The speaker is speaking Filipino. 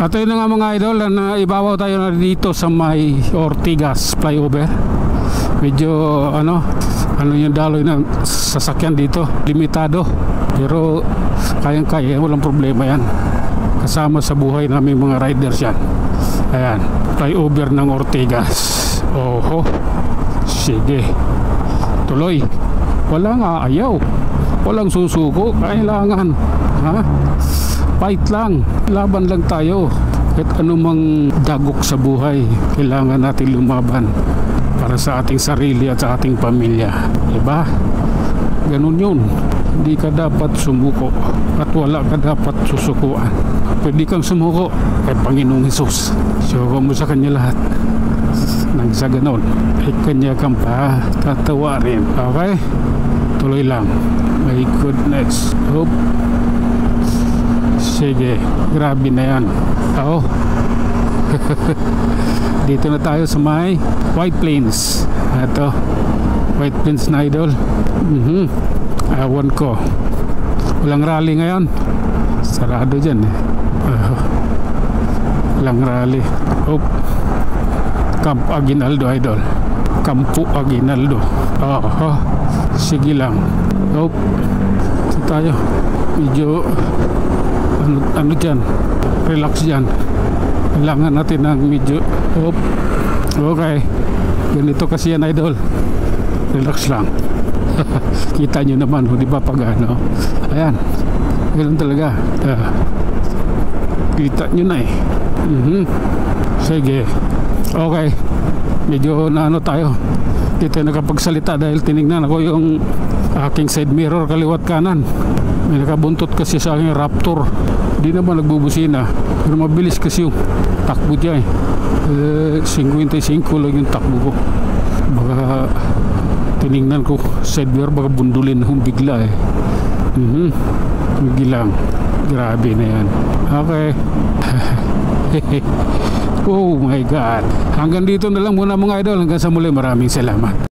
At yun na nga mga idol, na ibabaw tayo na dito sa may Ortigas flyover. Medyo ano yung daloy ng sasakyan dito, limitado. Pero kayang-kaya, walang problema yan. Kasama sa buhay namin mga riders yan. Ayan, flyover ng Ortigas. Oho, sige, tuloy. Walang aayaw, walang susuko. Kailangan, ha? Fight lang, laban lang tayo. Kahit anumang dagok sa buhay, kailangan natin lumaban para sa ating sarili at sa ating pamilya. Diba? Ganun yun. Hindi ka dapat sumuko at wala ka dapat susukuan. Pwede kang sumuko kay Panginoong Hesus. Suko mo sa Kanya lahat. Nang sa ganon, ay Kanya kang patatawarin. Okay? Tuloy lang. My goodness. Hope. Sige, grabe na yan. Oo. Dito na tayo sa may White Plains. Ito, White Plains na idol. Awan ko, walang rally ngayon. Sarado dyan eh. Walang rally. Oh, Camp Aguinaldo idol. Campo Aguinaldo. Sige lang. Oh, ito tayo. Medyo ano dyan, relax dyan. Kailangan natin ng medyo okay, ganito kasi yan idol, relax lang. Kita nyo naman, di ba pag ano, ayan, ganun talaga. Kita nyo na eh. Sige, okay, medyo na ano tayo, dito nakapagsalita dahil tinignan ako yung aking side mirror kaliwat kanan. May nakabuntot kasi sa aking Raptor. Di naman nagbubusina, pero mabilis kasi yung takbo niya eh. 55 lang yung takbo ko. Baka tinignan ko side mirror, baka bundulin akong bigla eh. Bigilang, grabe na yan. Okay. Oh my God. Hanggang dito na lang muna mga idol. Hanggang sa muli, maraming salamat.